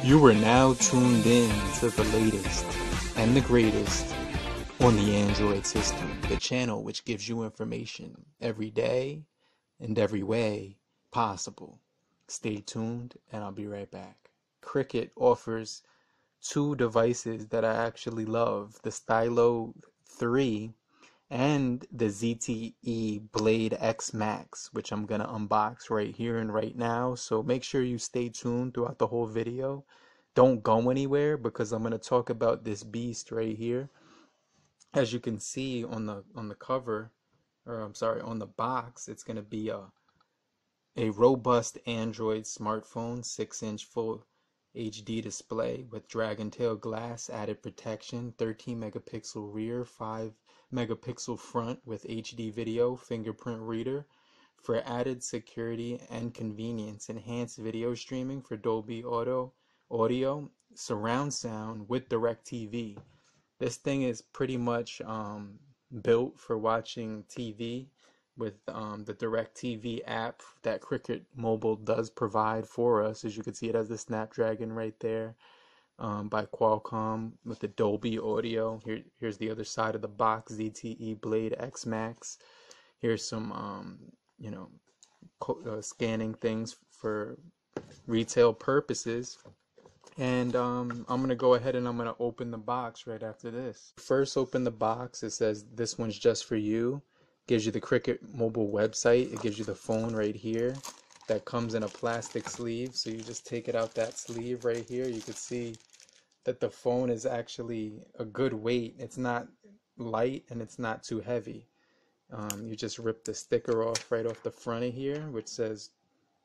You are now tuned in to the latest and the greatest on the Android system, the channel which gives you information every day and every way possible. Stay tuned and I'll be right back. Cricket offers two devices that I actually love, the Stylo 3 and the ZTE Blade X Max, which I'm gonna unbox right here and right now. So make sure you stay tuned throughout the whole video. Don't go anywhere because I'm gonna talk about this beast right here. As you can see on the cover, or I'm sorry, on the box, it's gonna be a robust Android smartphone, 6-inch full HD display with dragon tail glass, added protection, 13 megapixel rear, 5 megapixel front with HD video, fingerprint reader for added security and convenience, enhanced video streaming for Dolby audio, surround sound with DirecTV. This thing is pretty much built for watching TV with the DirecTV app that Cricket Mobile does provide for us. As you can see, it has the Snapdragon right there by Qualcomm with the Dolby audio. Here's the other side of the box, ZTE Blade X Max. Here's some, scanning things for retail purposes. And I'm gonna go ahead and I'm gonna open the box right after this. First, open the box. It says this one's just for you. Gives you the Cricket Mobile website. It gives you the phone right here that comes in a plastic sleeve. So you just take it out that sleeve right here. You can see that the phone is actually a good weight. It's not light and it's not too heavy. You just rip the sticker off right off the front of here, which says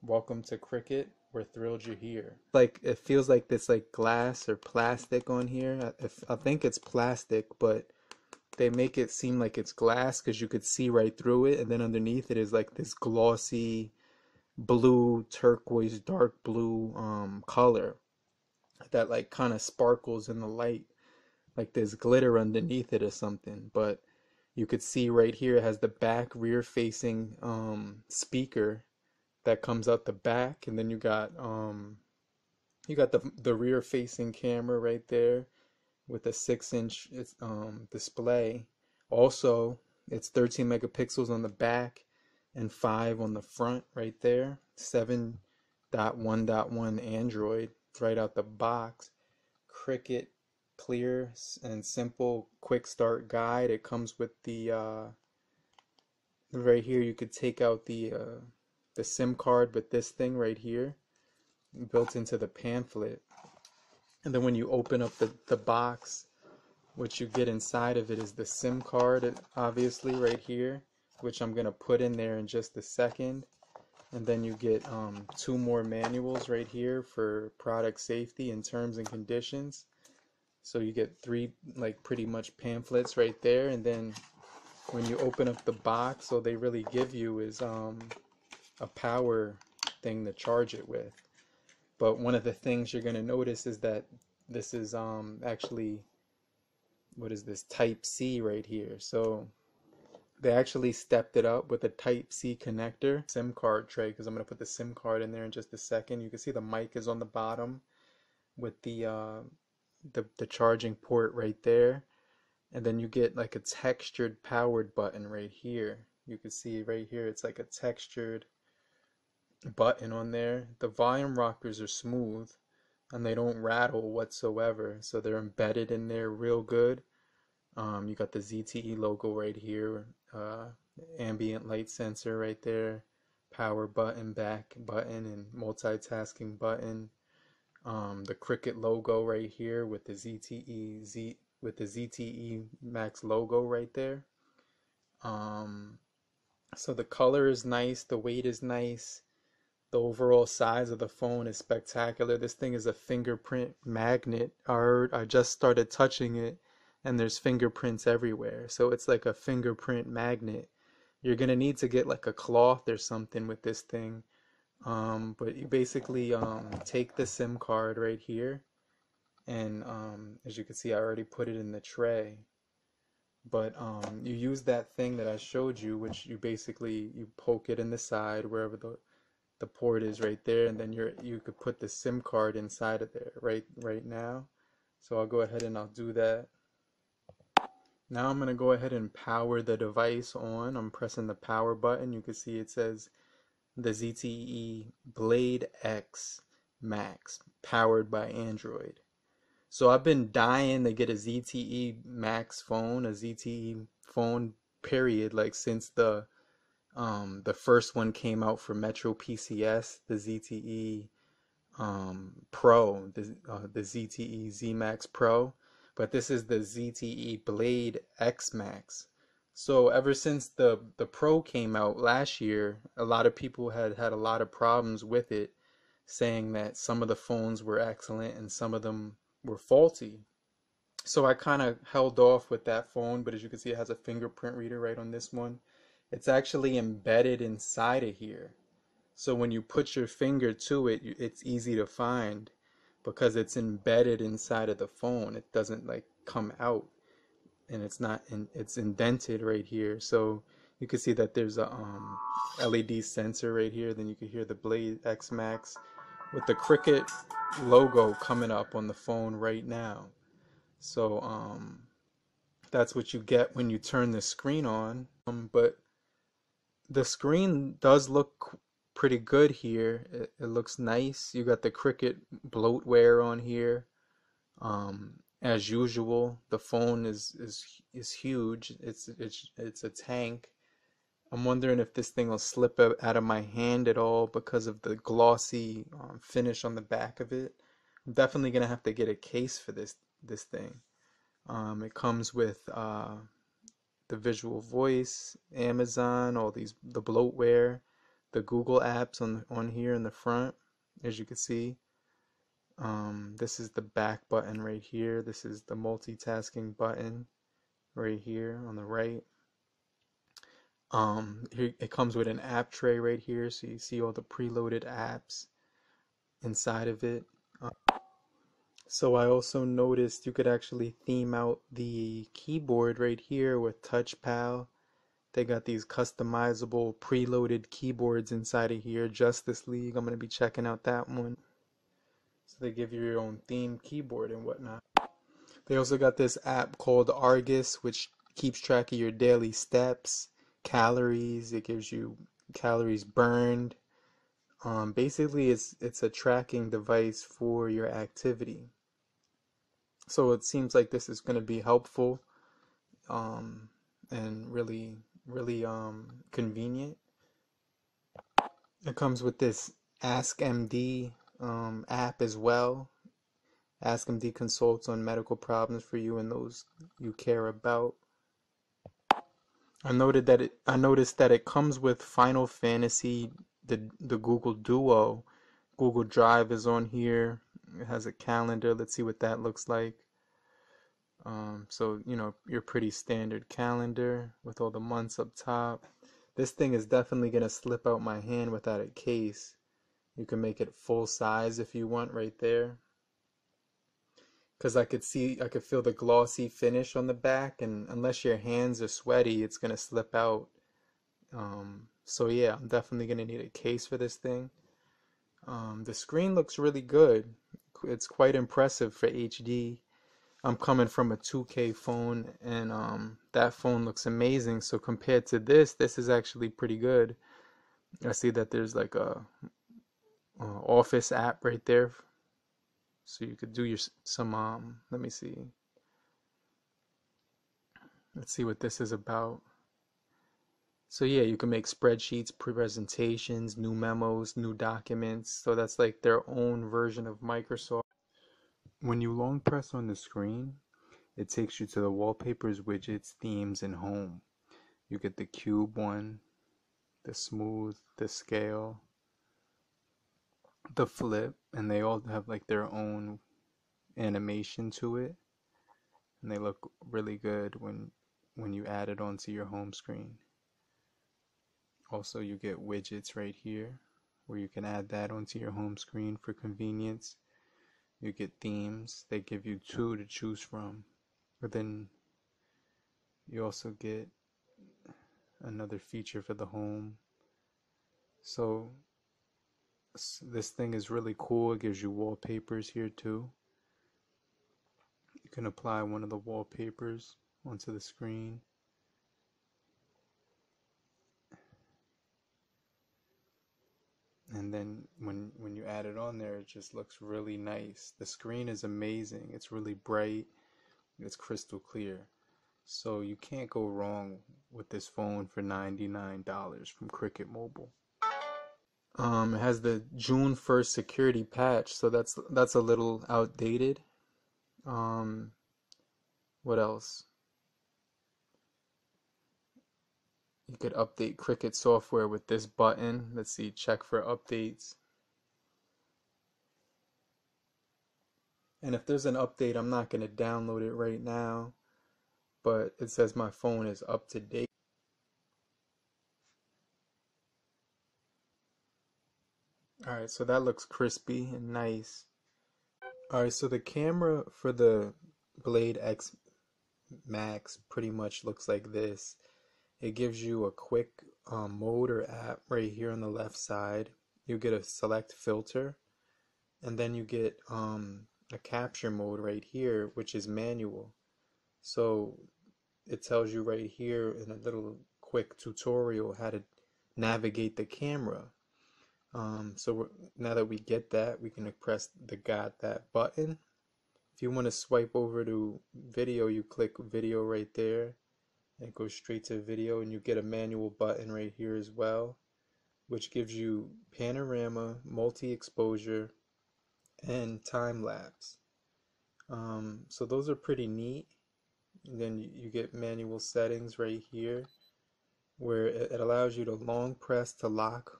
welcome to Cricket. We're thrilled you're here. Like, it feels like this like glass or plastic on here. I think it's plastic, but they make it seem like it's glass because you could see right through it, and then underneath it is like this glossy blue, turquoise, dark blue color that like kind of sparkles in the light, like there's glitter underneath it or something. But you could see right here it has the back rear facing speaker that comes out the back, and then you got the rear facing camera right there with a 6-inch display. Also, it's 13 megapixels on the back and 5 on the front right there. 7.1.1 Android right out the box. Cricket clear and simple quick start guide. It comes with the right here. You could take out the SIM card with this thing right here built into the pamphlet. And then when you open up the box, what you get inside of it is the SIM card, obviously right here, which I'm going to put in there in just a second. And then you get 2 more manuals right here for product safety and terms and conditions. So you get 3 like pretty much pamphlets right there. And then when you open up the box, all they really give you is a power thing to charge it with. But one of the things you're going to notice is that this is actually, what is this, Type C right here. So they actually stepped it up with a Type C connector SIM card tray, because I'm going to put the SIM card in there in just a second. You can see the mic is on the bottom with the charging port right there. And then you get like a textured powered button right here. You can see right here it's like a textured button on there. The volume rockers are smooth and they don't rattle whatsoever, so they're embedded in there real good. You got the ZTE logo right here, ambient light sensor right there, power button, back button, and multitasking button. The Cricket logo right here with the ZTE Max logo right there. So the color is nice, the weight is nice. The overall size of the phone is spectacular. This thing is a fingerprint magnet. I just started touching it and there's fingerprints everywhere. So it's like a fingerprint magnet. You're going to need to get like a cloth or something with this thing. But you basically take the SIM card right here. And as you can see, I already put it in the tray. But you use that thing that I showed you, which you basically, you poke it in the side wherever the port is right there, and then you could put the SIM card inside of there right now. So I'll go ahead and I'll do that. Now I'm going to go ahead and power the device on. I'm pressing the power button. You can see it says the ZTE Blade X Max, powered by Android. So I've been dying to get a ZTE Max phone, a ZTE phone, period, like since the first one came out for Metro PCS, the ZTE Pro, the ZTE Z Max Pro, but this is the ZTE Blade X Max. So ever since the Pro came out last year, a lot of people had a lot of problems with it, saying that some of the phones were excellent and some of them were faulty. So I kind of held off with that phone, but as you can see, it has a fingerprint reader right on this one. It's actually embedded inside of here. So when you put your finger to it, it's easy to find because it's embedded inside of the phone. It doesn't like come out, and it's indented right here. So you can see that there's a LED sensor right here. Then you can hear the Blade X Max with the Cricket logo coming up on the phone right now. So that's what you get when you turn the screen on. But the screen does look pretty good here. It looks nice. You got the Cricket bloatware on here. As usual, the phone is huge. It's a tank. I'm wondering if this thing will slip out of my hand at all because of the glossy finish on the back of it. I'm definitely gonna have to get a case for this thing. It comes with the Visual Voice, Amazon, all the bloatware, the Google apps on here in the front, as you can see. This is the back button right here. This is the multitasking button right here on the right. Here it comes with an app tray right here, so you see all the preloaded apps inside of it. So I also noticed you could actually theme out the keyboard right here with TouchPal. They got these customizable preloaded keyboards inside of here. Justice League, I'm going to be checking out that one. So they give you your own theme keyboard and whatnot. They also got this app called Argus, which keeps track of your daily steps, calories. It gives you calories burned. Basically, it's a tracking device for your activity. So it seems like this is going to be helpful and really convenient. It comes with this Ask MD app as well. Ask MD consults on medical problems for you and those you care about. I noticed that it comes with Final Fantasy, the Google Duo. Google Drive is on here. It has a calendar. Let's see what that looks like. So, you know, your pretty standard calendar with all the months up top. This thing is definitely going to slip out my hand without a case. You can make it full size if you want right there. Because I could feel the glossy finish on the back, and unless your hands are sweaty, it's going to slip out. So yeah, I'm definitely going to need a case for this thing. The screen looks really good. It's quite impressive for HD. I'm coming from a 2K phone, and that phone looks amazing. So compared to this is actually pretty good. I see that there's like a Office app right there, so you could do some. Let me see. Let's see what this is about. So yeah, you can make spreadsheets, presentations, new memos, new documents. So that's like their own version of Microsoft. When you long press on the screen, it takes you to the wallpapers, widgets, themes, and home. You get the cube one, the smooth, the scale, the flip, and they all have like their own animation to it, and they look really good when you add it onto your home screen. Also, you get widgets right here where you can add that onto your home screen for convenience. You get themes. They give you 2 to choose from. But then you also get another feature for the home. So This thing is really cool. It gives you wallpapers here too. You can apply one of the wallpapers onto the screen. And then when you add it on there, it just looks really nice. The screen is amazing. It's really bright. It's crystal clear. So you can't go wrong with this phone for $99 from Cricket Mobile. It has the June 1st security patch, so that's a little outdated. What else? You could update Cricket software with this button. Let's see, check for updates. And if there's an update, I'm not going to download it right now, but it says my phone is up to date. Alright, so that looks crispy and nice. Alright, so the camera for the Blade X Max pretty much looks like this. It gives you a quick mode or app right here on the left side. You get a select filter, and then you get a capture mode right here, which is manual. So it tells you right here in a little quick tutorial how to navigate the camera. So now that we get that, we can press the got that button. If you want to swipe over to video, you click video right there, and it goes straight to video, and you get a manual button right here as well, which gives you panorama, multi-exposure, and time-lapse. So those are pretty neat. And then you get manual settings right here, where it allows you to long press to lock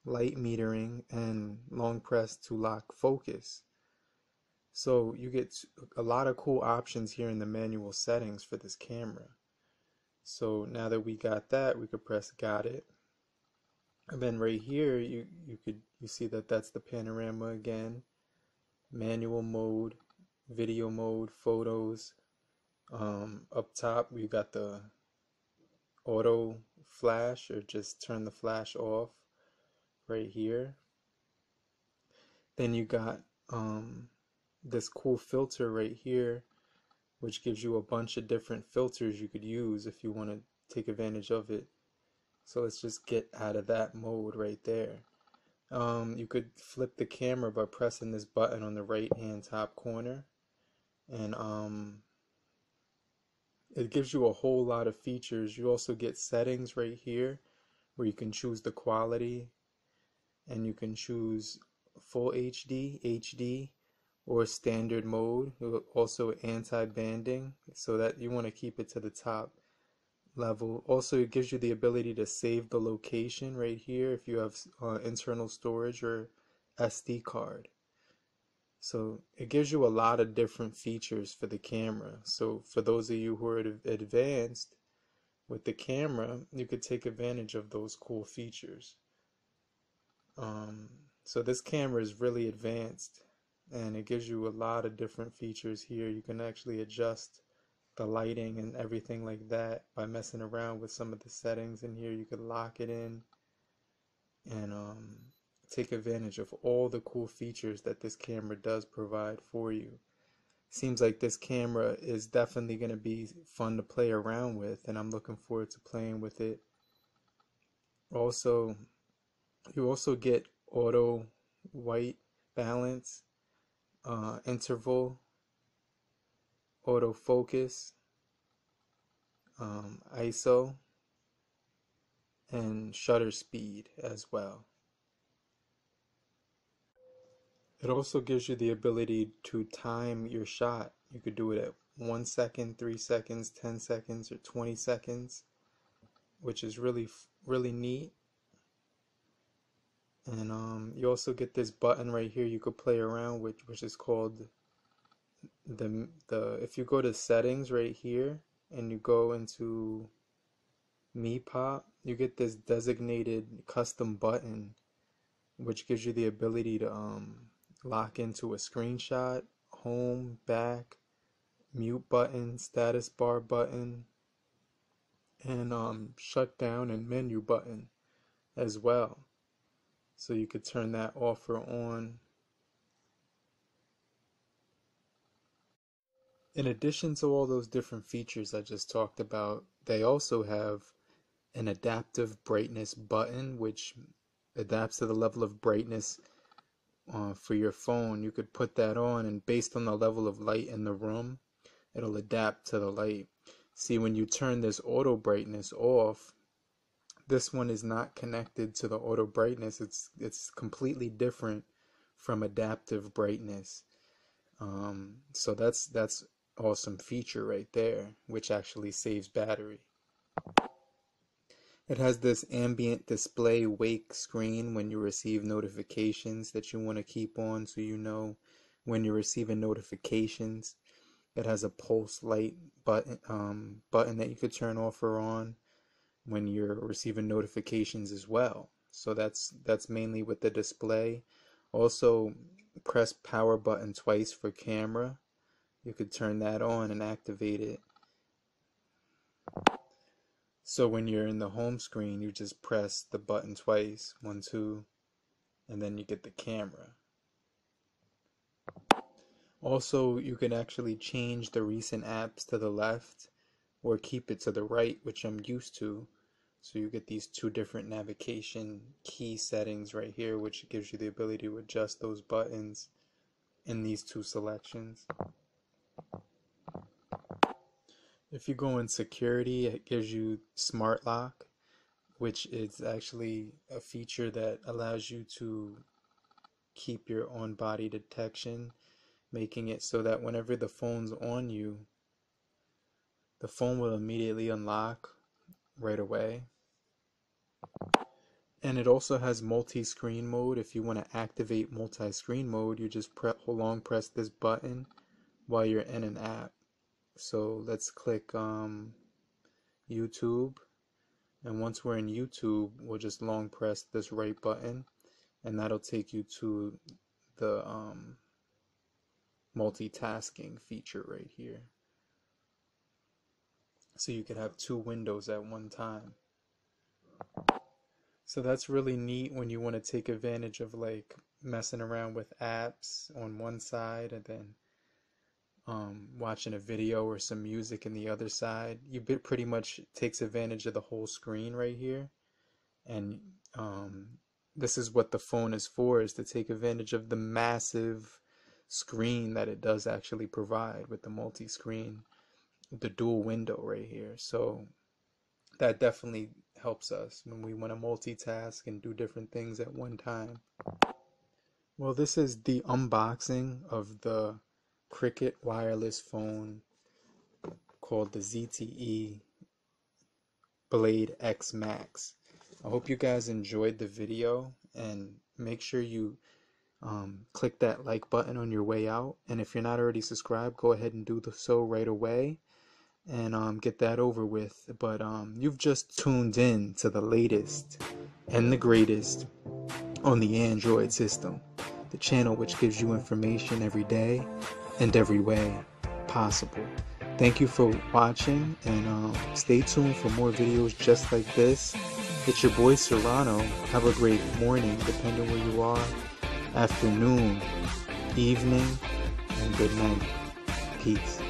light metering and long press to lock focus. So you get a lot of cool options here in the manual settings for this camera. So now that we got that, we could press got it. And then right here you see that that's the panorama again, manual mode, video mode, photos. Up top we got the auto flash, or just turn the flash off right here. Then you got this cool filter right here, which gives you a bunch of different filters you could use if you want to take advantage of it. So let's just get out of that mode right there. You could flip the camera by pressing this button on the right hand top corner, and it gives you a whole lot of features. You also get settings right here where you can choose the quality, and you can choose full HD, HD, or standard mode. Also anti-banding, so that you want to keep it to the top level. Also, it gives you the ability to save the location right here if you have internal storage or SD card. So it gives you a lot of different features for the camera. So for those of you who are advanced with the camera, you could take advantage of those cool features. So this camera is really advanced, and it gives you a lot of different features here. You can actually adjust the lighting and everything like that by messing around with some of the settings in here. You could lock it in and take advantage of all the cool features that this camera does provide for you. Seems like this camera is definitely going to be fun to play around with, and I'm looking forward to playing with it. Also, you also get auto white balance, interval, autofocus, ISO, and shutter speed as well. It also gives you the ability to time your shot. You could do it at 1 second, 3 seconds, 10 seconds, or 20 seconds, which is really neat. And you also get this button right here you could play around with, which is called the if you go to settings right here and you go into Me Pop, you get this designated custom button, which gives you the ability to lock into a screenshot, home, back, mute button, status bar button, and shut down and menu button as well. So you could turn that off or on. In addition to all those different features I just talked about, they also have an adaptive brightness button, which adapts to the level of brightness for your phone. You could put that on, and based on the level of light in the room, it'll adapt to the light. See, when you turn this auto brightness off, this one is not connected to the auto brightness. It's completely different from adaptive brightness. So that's awesome feature right there, which actually saves battery. It has this ambient display wake screen when you receive notifications that you want to keep on, so you know when you're receiving notifications. It has a pulse light button that you could turn off or on when you're receiving notifications as well. So that's mainly with the display. Also, press power button twice for camera. You could turn that on and activate it. So when you're in the home screen, you just press the button twice, 1, 2, and then you get the camera. Also, you can actually change the recent apps to the left or keep it to the right, which I'm used to. So you get these two different navigation key settings right here, which gives you the ability to adjust those buttons in these two selections. If you go in security, it gives you smart lock, which is actually a feature that allows you to keep your on-body detection, making it so that whenever the phone's on you, the phone will immediately unlock right away. And it also has multi-screen mode. If you want to activate multi-screen mode, you just long press this button while you're in an app. So let's click YouTube, and once we're in YouTube, we'll just long press this right button, and that'll take you to the multitasking feature right here. So you could have two windows at one time. So that's really neat when you want to take advantage of like messing around with apps on one side and then watching a video or some music in the other side. You pretty much takes advantage of the whole screen right here. And this is what the phone is for, is to take advantage of the massive screen that it does actually provide with the multi-screen, the dual window right here. So that definitely helps us when we want to multitask and do different things at one time. Well, this is the unboxing of the Cricket wireless phone called the ZTE BLADE X MAX. I hope you guys enjoyed the video, and make sure you click that like button on your way out. And if you're not already subscribed, go ahead and do so right away and get that over with. But you've just tuned in to the latest and the greatest on the Android system, the channel which gives you information every day and every way possible. Thank you for watching, and stay tuned for more videos just like this. It's your boy Serrano. Have a great morning, depending where you are, afternoon, evening, and good night. Peace.